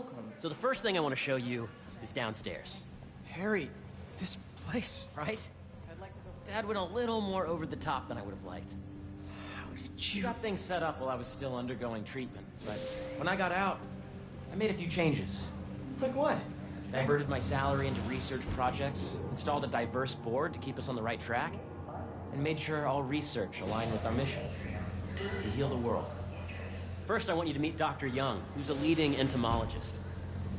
welcome. So the first thing I want to show you is downstairs. Harry, this place... Right? Dad went a little more over the top than I would have liked. How did He you... got things set up while I was still undergoing treatment, but when I got out, I made a few changes. Like what? Diverted my salary into research projects, installed a diverse board to keep us on the right track, and made sure all research aligned with our mission, to heal the world. First, I want you to meet Dr. Young, who's a leading entomologist.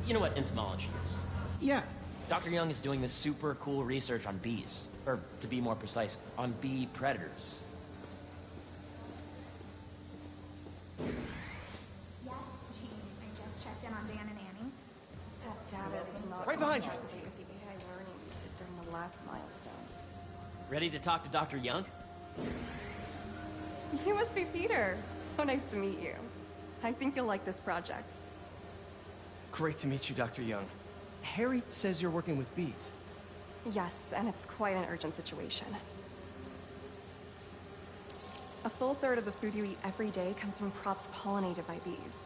You know what entomology is? Yeah. Dr. Young is doing this super cool research on bees, or to be more precise, on bee predators. Yes, Jean. I just checked in on Dan and Annie. That data is not Right behind you. with the AI learning we did during the last milestone. Ready to talk to Dr. Young? You must be Peter. So nice to meet you. I think you'll like this project. Great to meet you, Dr. Young. Harry says you're working with bees. Yes, and it's quite an urgent situation. A full third of the food you eat every day comes from crops pollinated by bees.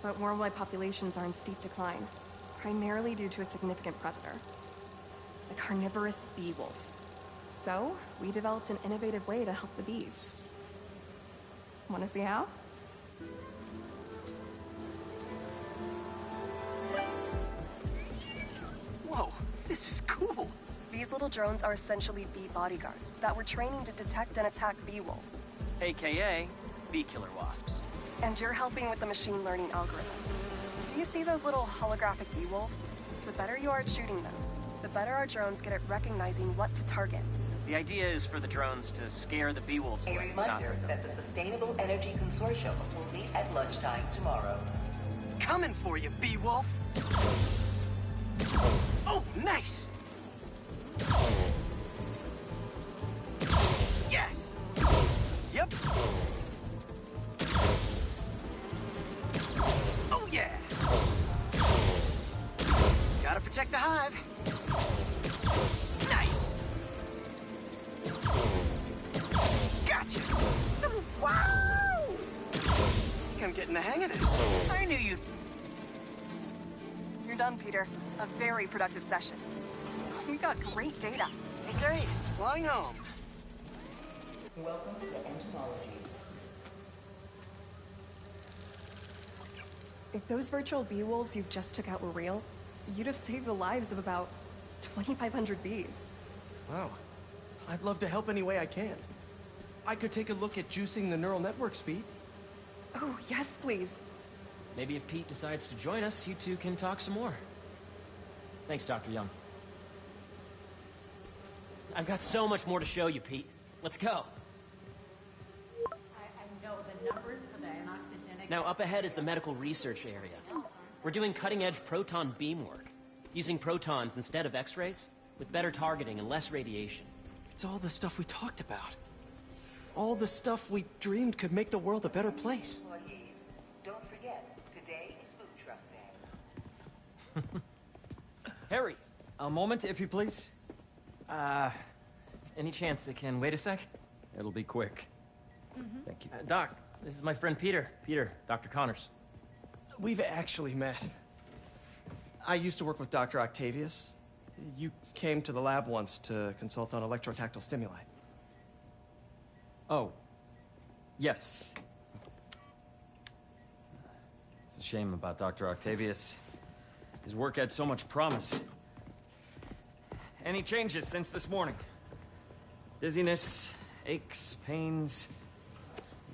But worldwide populations are in steep decline, primarily due to a significant predator, the carnivorous bee wolf. So, we developed an innovative way to help the bees. Want to see how? Whoa, this is cool. These little drones are essentially bee bodyguards that we're training to detect and attack bee wolves. AKA bee killer wasps. And you're helping with the machine learning algorithm. Do you see those little holographic bee wolves? The better you are at shooting those, the better our drones get at recognizing what to target. The idea is for the drones to scare the bee wolves A away, not reminder hurt them. that the Sustainable Energy Consortium will meet at lunchtime tomorrow. Coming for you, bee wolf. Oh, nice. Yes. Yep. Oh, yeah. Gotta protect the hive. Nice. Gotcha. Wow. I'm getting the hang of this. I knew you'd... You're done, Peter. A very productive session. We got great data. Okay, it's flying home. Welcome to entomology. If those virtual bee wolves you just took out were real, you'd have saved the lives of about 2,500 bees. Wow. I'd love to help any way I can. I could take a look at juicing the neural network speed. Oh, yes, please. Maybe if Pete decides to join us, you two can talk some more. Thanks, Dr. Young. I've got so much more to show you, Pete. Let's go. I know the numbers for the anoxygenic... Now, up ahead is the medical research area. We're doing cutting-edge proton beam work, using protons instead of X-rays, with better targeting and less radiation. It's all the stuff we talked about. All the stuff we dreamed could make the world a better place. Employees, don't forget, today is food truck day. Harry, a moment, if you please. Any chance it can wait a sec? It'll be quick. Thank you. Doc, this is my friend Peter. Peter, Dr. Connors. We've actually met. I used to work with Dr. Octavius. You came to the lab once to consult on electrotactile stimuli. Oh. Yes. It's a shame about Dr. Octavius. His work had so much promise. Any changes since this morning? Dizziness, aches, pains,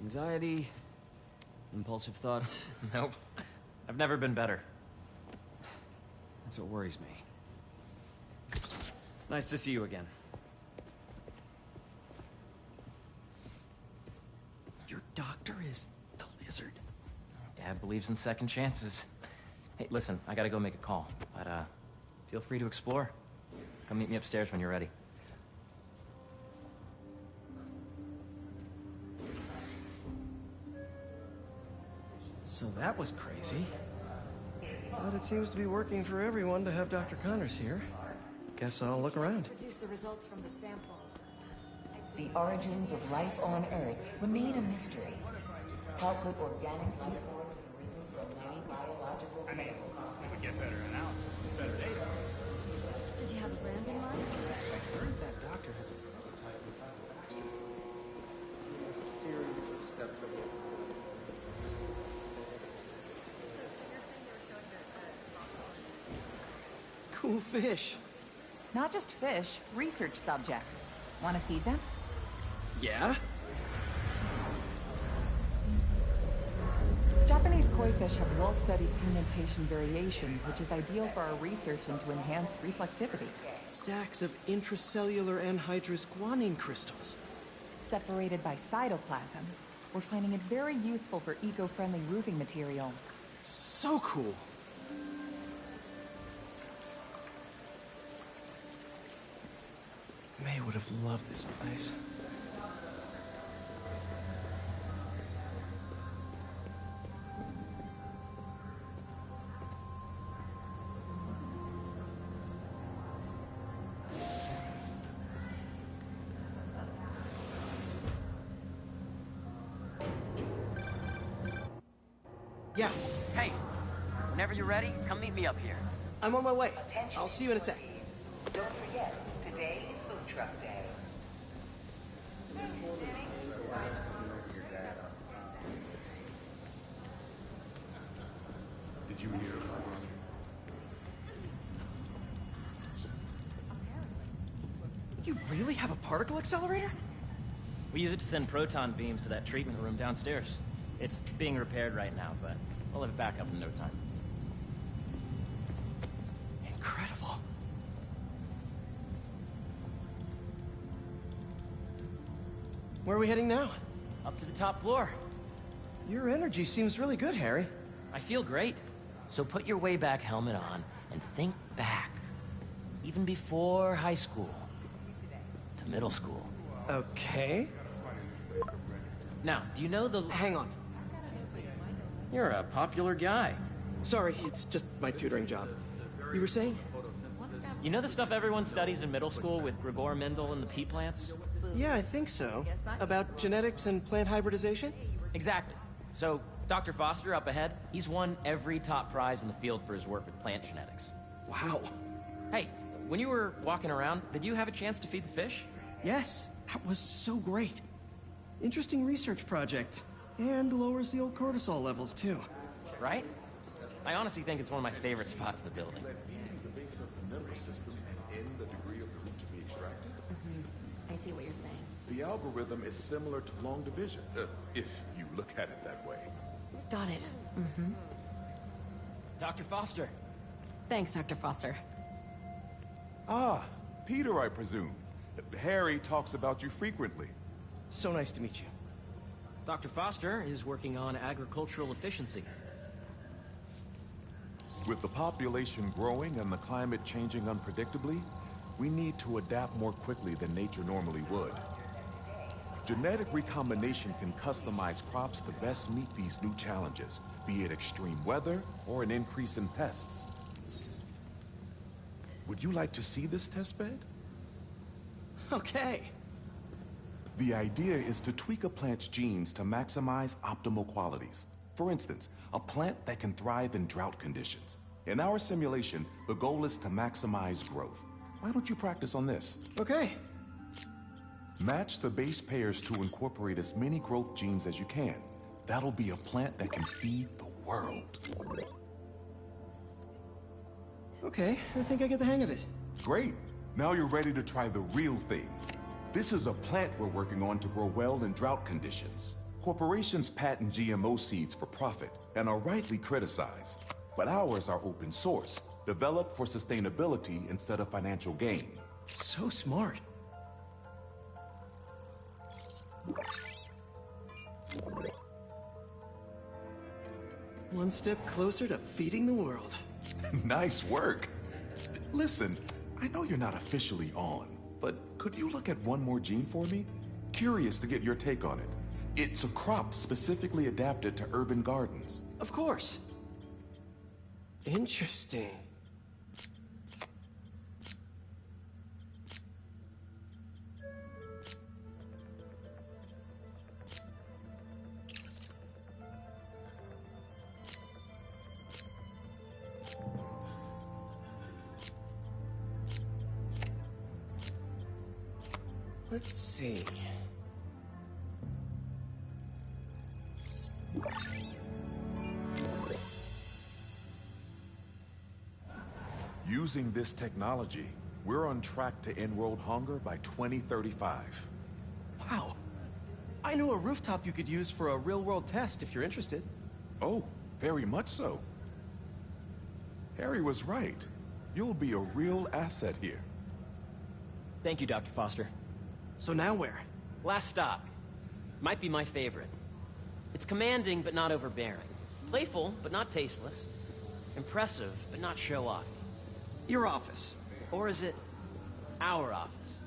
anxiety, impulsive thoughts? Nope. I've never been better. That's what worries me. Nice to see you again. Your doctor is the lizard. Dad believes in second chances. Hey, listen, I gotta go make a call, but feel free to explore. Come meet me upstairs when you're ready. So that was crazy. But it seems to be working for everyone to have Dr. Connors here. Guess I'll look around. Produce the results from the sample. The origins of life on Earth remain a mystery. How could organic life forms have arisen any biological chemical compound. It would get better analysis, better data. Did you have a brand in mind? I heard that doctor has a prototype inside the vacuum. There's a series of steps that we Cool fish. Not just fish, research subjects. Want to feed them? Yeah? Japanese koi fish have well-studied pigmentation variation, which is ideal for our research into enhanced reflectivity. Stacks of intracellular anhydrous guanine crystals. Separated by cytoplasm, we're finding it very useful for eco-friendly roofing materials. So cool. May would have loved this place. Yeah, Hey, whenever you're ready, come meet me up here. I'm on my way. Attention, I'll see you in a sec. Don't forget, today is Food Truck Day. Did you hear? You really have a particle accelerator? We use it to send proton beams to that treatment room downstairs. It's being repaired right now, but we'll have it back up in no time. Incredible. Where are we heading now? Up to the top floor. Your energy seems really good, Harry. I feel great. So put your way back helmet on and think back. Even before high school. To middle school. Okay. Now, do you know the... Hang on. You're a popular guy. Sorry, it's just my tutoring job. You were saying? You know the stuff everyone studies in middle school with Gregor Mendel and the pea plants? Yeah, I think so. About genetics and plant hybridization? Exactly. So, Dr. Foster up ahead, he's won every top prize in the field for his work with plant genetics. Wow. Hey, when you were walking around, did you have a chance to feed the fish? Yes, that was so great. Interesting research project. And lowers the old cortisol levels, too. Right? I honestly think it's one of my favorite spots in the building. The base of the nervous system and the degree of the root to be extracted. I see what you're saying. The algorithm is similar to long division, if you look at it that way. Got it. Dr. Foster. Thanks, Dr. Foster. Ah, Peter, I presume. Harry talks about you frequently. So nice to meet you. Dr. Foster is working on agricultural efficiency. With the population growing and the climate changing unpredictably, we need to adapt more quickly than nature normally would. Genetic recombination can customize crops to best meet these new challenges, be it extreme weather or an increase in pests. Would you like to see this testbed? Okay. The idea is to tweak a plant's genes to maximize optimal qualities. For instance, a plant that can thrive in drought conditions. In our simulation, the goal is to maximize growth. Why don't you practice on this? Okay. Match the base pairs to incorporate as many growth genes as you can. That'll be a plant that can feed the world. Okay, I think I get the hang of it. Great. Now you're ready to try the real thing. This is a plant we're working on to grow well in drought conditions. Corporations patent GMO seeds for profit and are rightly criticized. But ours are open source, developed for sustainability instead of financial gain. So smart. One step closer to feeding the world. Nice work. Listen, I know you're not officially on, but could you look at one more gene for me? Curious to get your take on it. It's a crop specifically adapted to urban gardens. Of course. Interesting. Let's see. Using this technology, we're on track to end world hunger by 2035. Wow. I know a rooftop you could use for a real-world test if you're interested. Oh, very much so. Harry was right. You'll be a real asset here. Thank you, Dr. Foster. So now where? Last stop. Might be my favorite. It's commanding, but not overbearing. Playful, but not tasteless. Impressive, but not show-off. Your office. Or is it our office?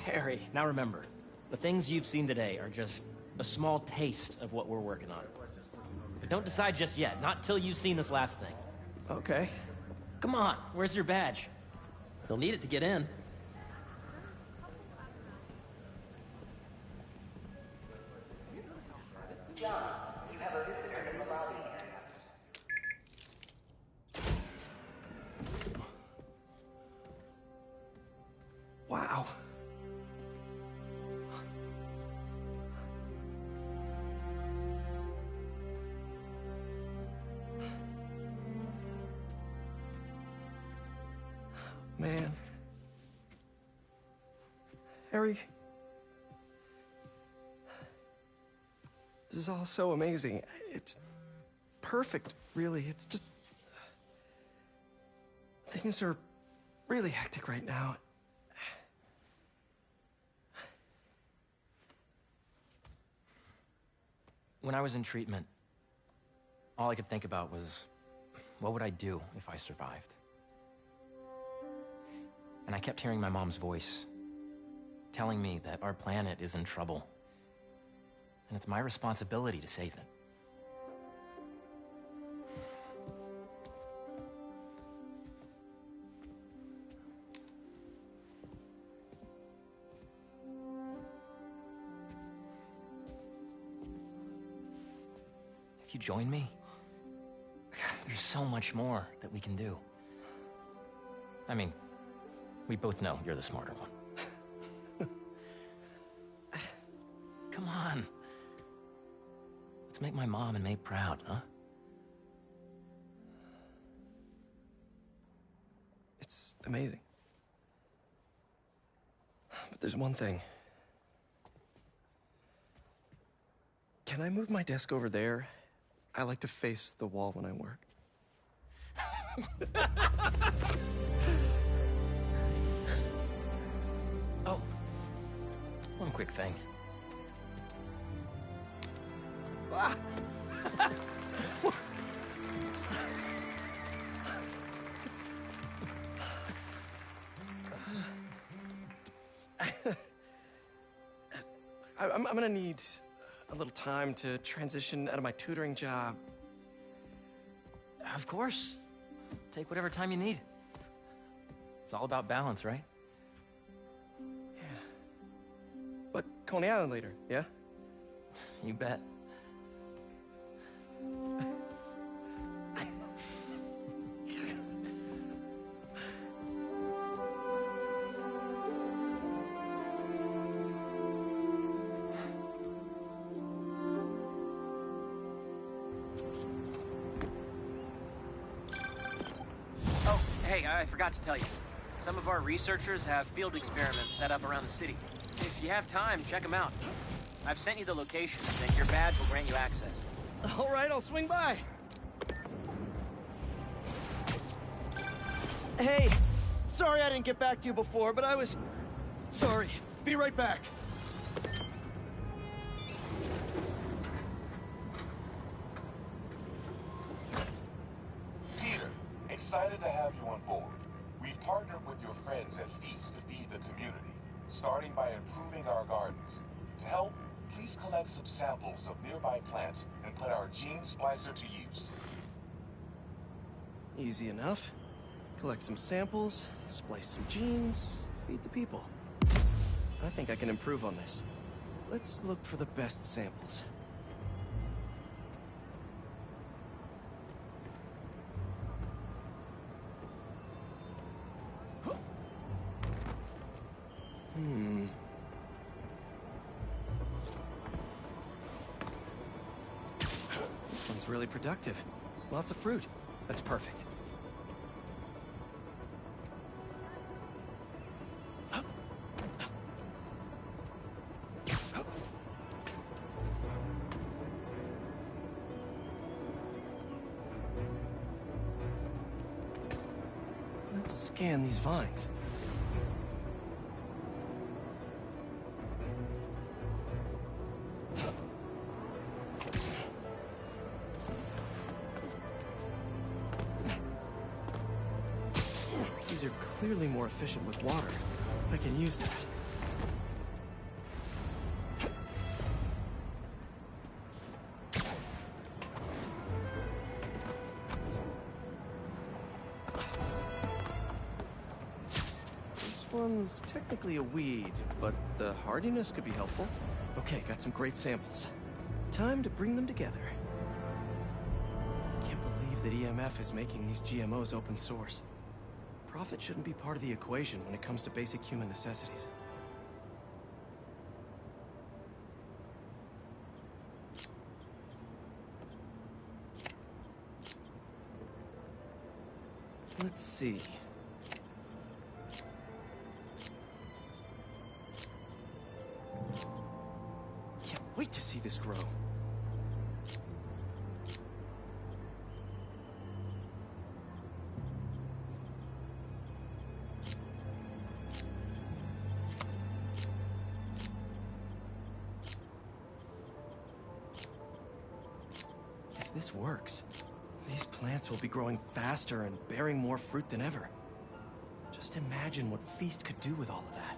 Harry. Now remember, the things you've seen today are just a small taste of what we're working on. But don't decide just yet, not till you've seen this last thing. Okay. Come on, where's your badge? You'll need it to get in. John, you have a visitor in the lobby area. Wow. Man. Harry. This is all so amazing. It's perfect, really. It's just... Things are really hectic right now. When I was in treatment, all I could think about was, what would I do if I survived? And I kept hearing my mom's voice, telling me that our planet is in trouble, and it's my responsibility to save it. If you join me, there's so much more that we can do. I mean, we both know you're the smarter one. Come on. Let's make my mom and May proud, huh? It's amazing. But there's one thing. Can I move my desk over there? I like to face the wall when I work. Oh, one quick thing. Ah! I'm gonna need a little time to transition out of my tutoring job. Of course. Take whatever time you need. It's all about balance, right? Yeah. But Coney Island later, yeah? You bet. Hey, I forgot to tell you. Some of our researchers have field experiments set up around the city. If you have time, check them out. I've sent you the locations, and your badge will grant you access. All right, I'll swing by. Hey, sorry I didn't get back to you before, but I was... Sorry. Be right back. Peter, excited to have you on board. We've partnered with your friends at Feast to feed the community, starting by improving our gardens. To help, please collect some samples of nearby plants and put our gene splicer to use. Easy enough. Collect some samples, splice some genes, feed the people. I think I can improve on this. Let's look for the best samples. looks really productive. Lots of fruit. That's perfect. Let's scan these vines. These are clearly more efficient with water. I can use that. This one's technically a weed, but the hardiness could be helpful. Okay, got some great samples. Time to bring them together. Can't believe that EMF is making these GMOs open source. Profit shouldn't be part of the equation when it comes to basic human necessities. Let's see. Can't wait to see this grow. If this works, these plants will be growing faster and bearing more fruit than ever. Just imagine what Feast could do with all of that.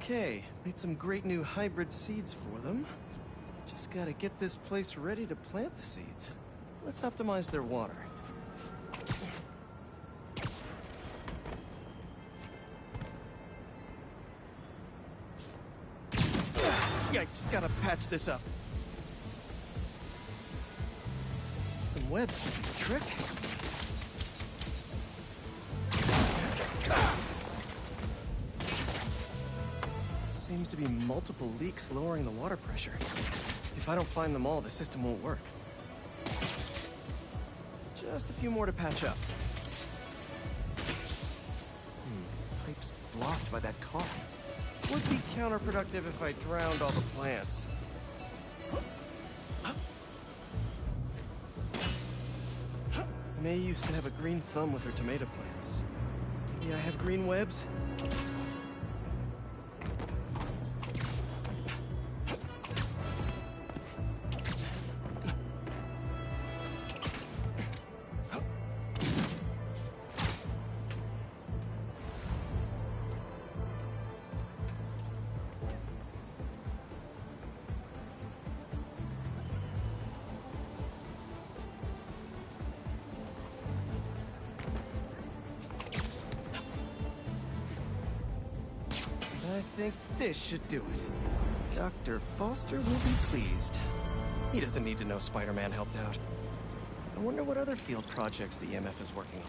Okay, made some great new hybrid seeds for them. Just gotta get this place ready to plant the seeds. Let's optimize their water. Yikes, gotta patch this up. Some webs should do the trick. Seems to be multiple leaks lowering the water pressure. If I don't find them all, the system won't work. Just a few more to patch up. Pipe's blocked by that car. Would be counterproductive if I drowned all the plants. May used to have a green thumb with her tomato plants. Maybe I have green webs? think this should do it. Dr. Foster will be pleased. He doesn't need to know Spider-Man helped out. I wonder what other field projects the EMF is working on.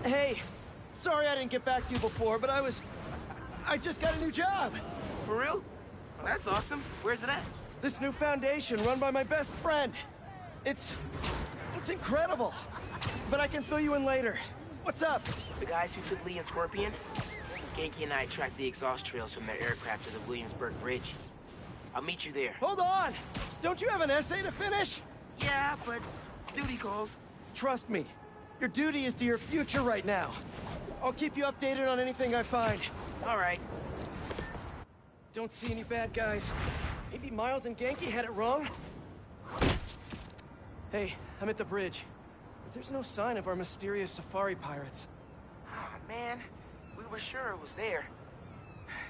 Hey, sorry I didn't get back to you before, but I just got a new job. For real? That's awesome. Where's it at? This new foundation run by my best friend. It's incredible. But I can fill you in later. What's up? The guys who took Lee and Scorpion? Genki and I tracked the exhaust trails from their aircraft to the Williamsburg Bridge. I'll meet you there. Hold on! Don't you have an essay to finish? Yeah, but duty calls. Trust me. Your duty is to your future right now. I'll keep you updated on anything I find. All right. Don't see any bad guys. Maybe Miles and Genki had it wrong? Hey, I'm at the bridge. There's no sign of our mysterious safari pirates. Oh, man. We were sure it was there.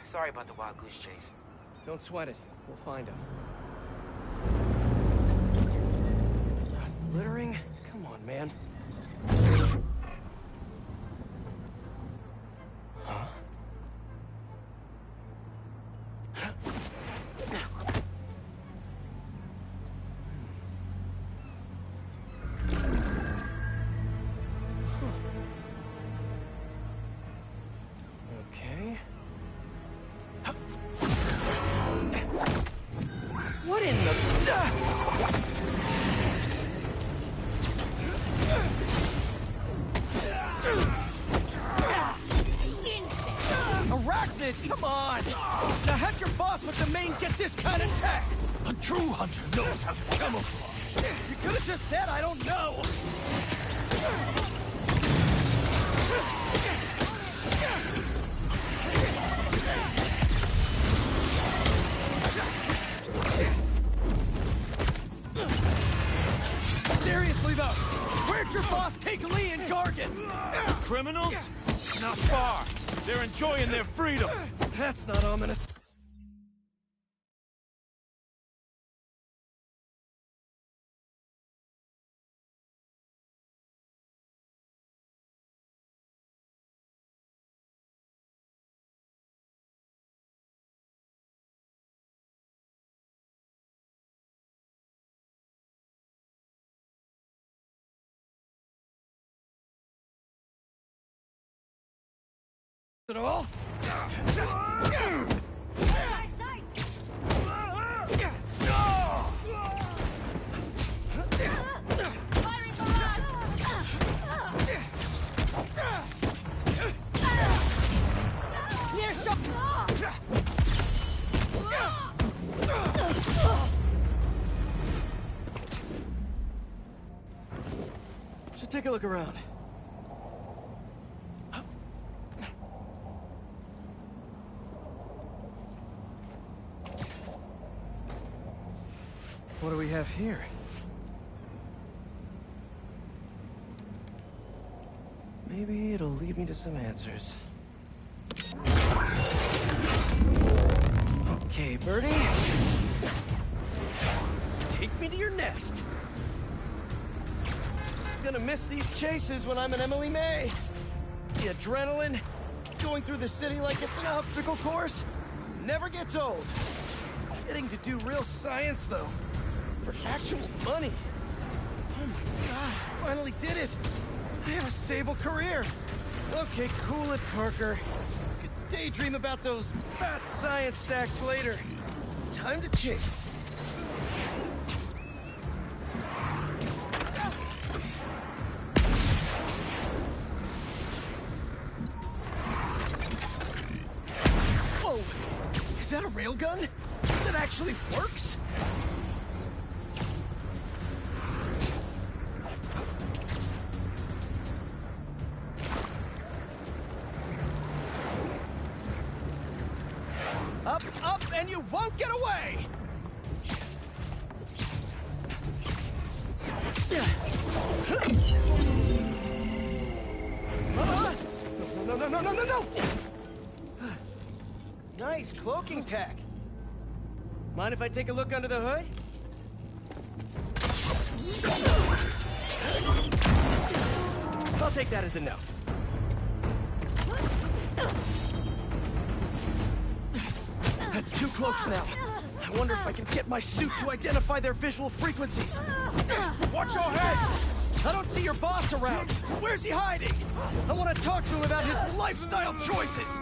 Sorry about the wild goose chase. Don't sweat it. We'll find them. Littering? Come on, man. Huh? Okay. What in the... Arachnid, come on! Now have your boss with the main get this kind of tech! A true hunter knows how to camouflage. You could have just said, I don't know! Seriously though, where'd your boss take Lee and Gargan? Criminals? Not far. They're enjoying their freedom. That's not ominous. At all? Should take a look around. What do we have here? Maybe it'll lead me to some answers. Okay, Birdie. Take me to your nest. Gonna miss these chases when I'm an Emily May. The adrenaline, going through the city like it's an obstacle course, never gets old. Getting to do real science, though. For actual money. Oh my god, finally did it! I have a stable career! Okay, cool it, Parker. Could daydream about those fat science stacks later. Time to chase. Whoa! Is that a railgun? That actually works? Up, and you won't Get away! No! Nice cloaking tech. Mind if I take a look under the hood? I'll take that as a no. That's 2 cloaks now. I wonder if I can get my suit to identify their visual frequencies. Watch your head! I don't see your boss around. Where's he hiding? I want to talk to him about his lifestyle choices.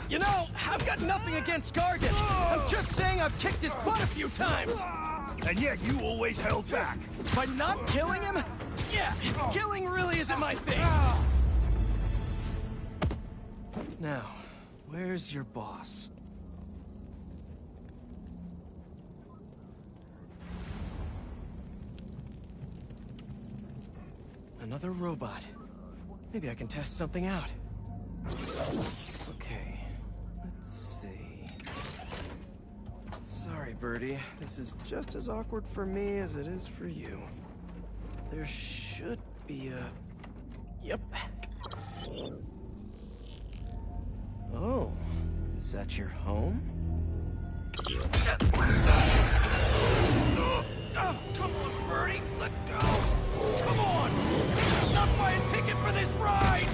You know, I've got nothing against Gargan. I'm just saying I've kicked his butt a few times. And yet you always held back. By not killing him? Yeah, killing really isn't my thing. Now, where's your boss? Another robot. Maybe I can test something out. Okay, let's see. Sorry, Birdie. This is just as awkward for me as it is for you. There should be a... Yep. Oh, is that your home? Oh, come on, Birdie, let go! Come on! Not buy a ticket for this ride!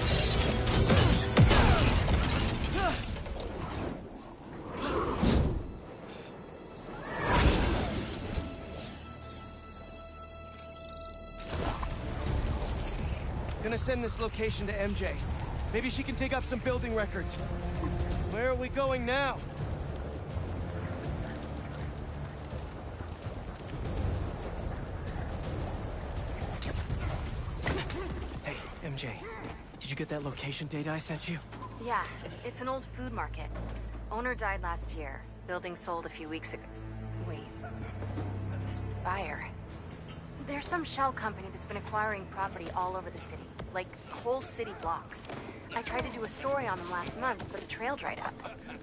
Gonna send this location to MJ. Maybe she can dig up some building records. Where are we going now? Hey, MJ. Did you get that location data I sent you? Yeah, it's an old food market. Owner died last year. Building sold a few weeks ago. Wait. This buyer. There's some shell company that's been acquiring property all over the city. Like, whole city blocks. I tried to do a story on them last month, but the trail dried up.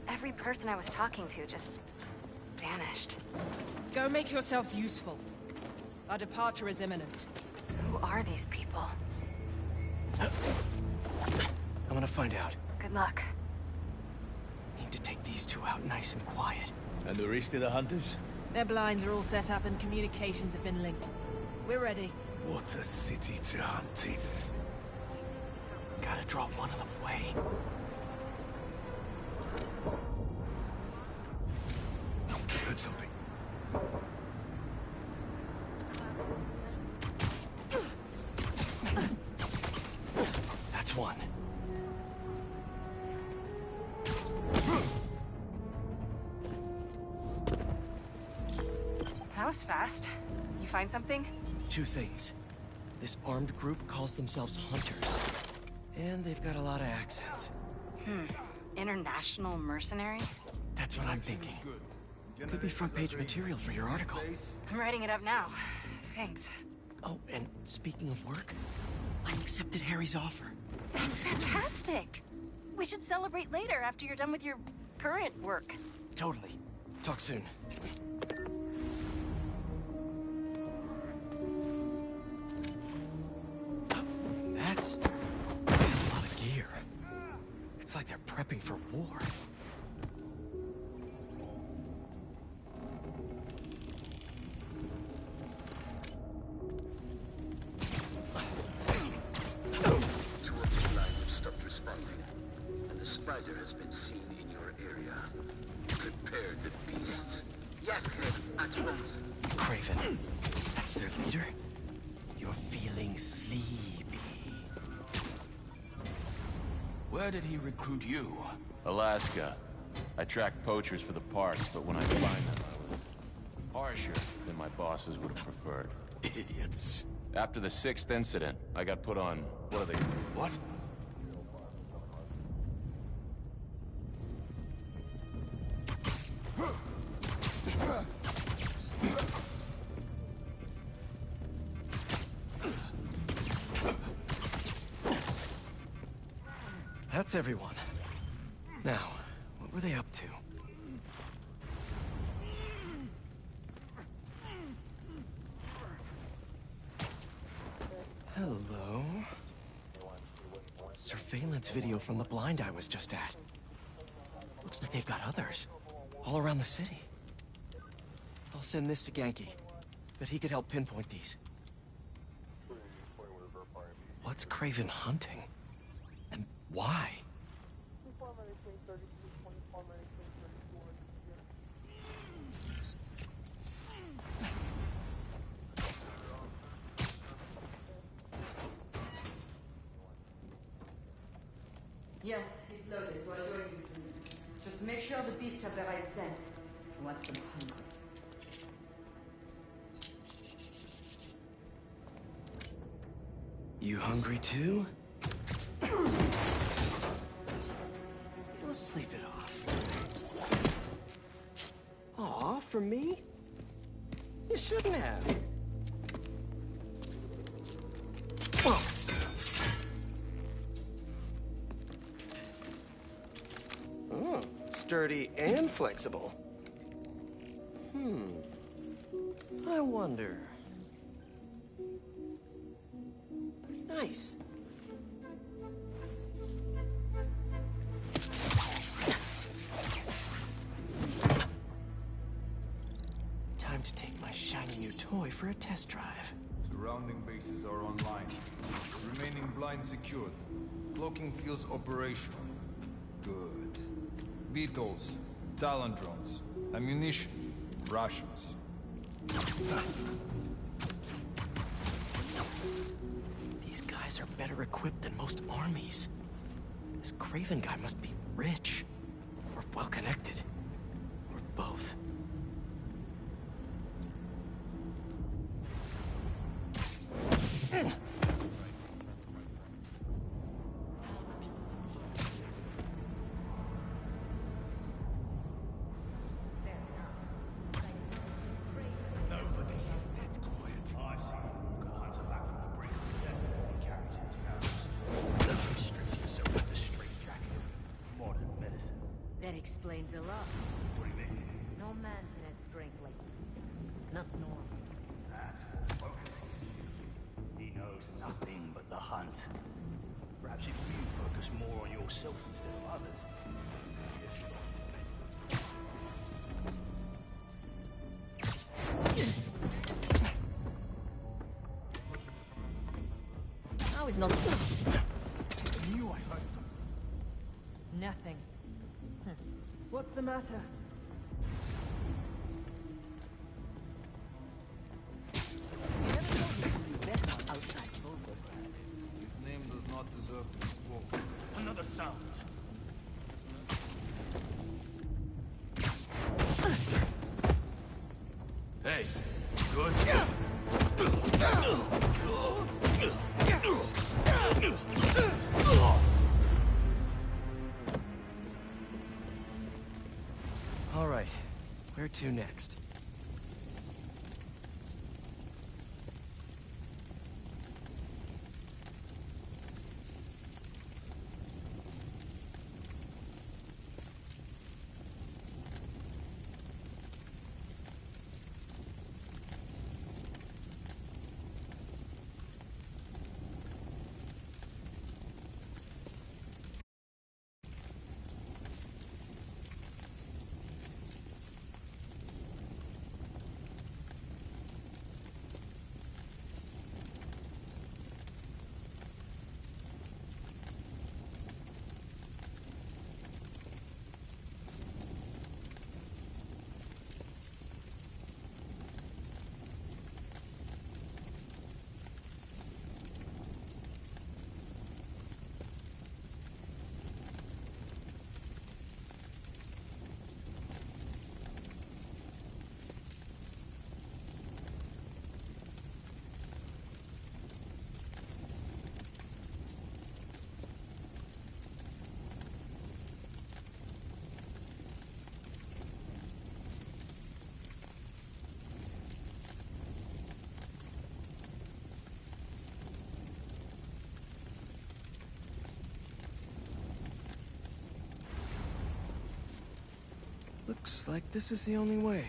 Every person I was talking to just... vanished. Go make yourselves useful. Our departure is imminent. Who are these people? I'm gonna find out. Good luck. Need to take these 2 out nice and quiet. And the rest of the hunters? Their blinds are all set up and communications have been linked. We're ready. What a city to hunt in. Gotta drop one of them away. Heard something. That's one. That was fast. You find something? 2 things. This armed group calls themselves Hunters. And they've got a lot of accents. International mercenaries? That's what I'm thinking. Could be front-page material for your article. I'm writing it up now. Thanks. Oh, and speaking of work, I accepted Harry's offer. That's fantastic! We should celebrate later after you're done with your current work. Totally. Talk soon. That's a lot of gear. It's like they're prepping for war. Spider has been seen in your area. Prepare the beasts. Yes, at once. Craven. That's their leader? You're feeling sleepy. Where did he recruit you? Alaska. I tracked poachers for the parks, but when I find them, I was harsher than my bosses would have preferred. Idiots. After the 6th incident, I got put on... what are they... What? That's everyone. Now, what were they up to? Hello? Surveillance video from the blind I was just at. Looks like they've got others. All around the city. I'll send this to Genki. Bet he could help pinpoint these. What's Craven hunting? And why? Yes, it's loaded. What do I use? Just make sure the beasts have the right scent. I want some hungry. You hungry too? You'll sleep it off. Aw, for me? You shouldn't have. Whoa. Oh, sturdy and flexible. I wonder. Nice. Time to take my shiny new toy for a test drive. Surrounding bases are online. Remaining blind secured. Cloaking fields operational. Good. Beetles, Talon drones, ammunition, rations. These guys are better equipped than most armies. This Craven guy must be rich, or well-connected, or both. That explains a lot. What do you mean? No man can have strength like you. Not normal. That's focus. He knows nothing but the hunt. Perhaps if you focus more on yourself instead of others. How is not... I knew I heard something. Nothing. What's the matter? His name does not deserve to be spoken. Another sound. Hey, good? All right, where to next? Looks like this is the only way.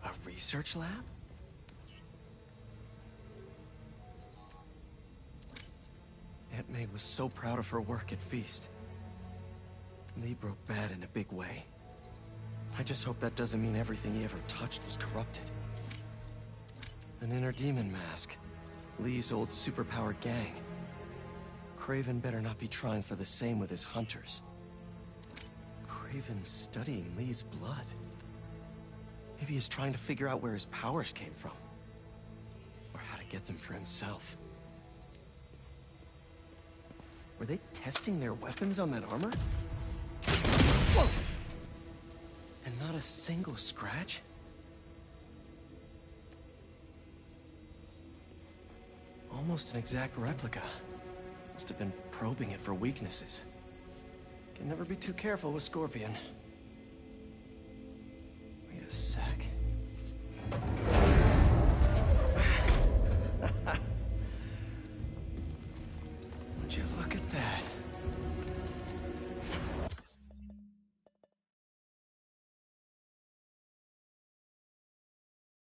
A research lab? Aunt May was so proud of her work at Feast. Lee broke bad in a big way. I just hope that doesn't mean everything he ever touched was corrupted. An inner demon mask. Lee's old superpowered gang. Craven better not be trying for the same with his hunters. Craven's studying Lee's blood. Maybe he's trying to figure out where his powers came from. Or how to get them for himself. Were they testing their weapons on that armor? Whoa! And not a single scratch? Almost an exact replica. Must have been probing it for weaknesses. Can never be too careful with Scorpion. Wait a sec. Would you look at that?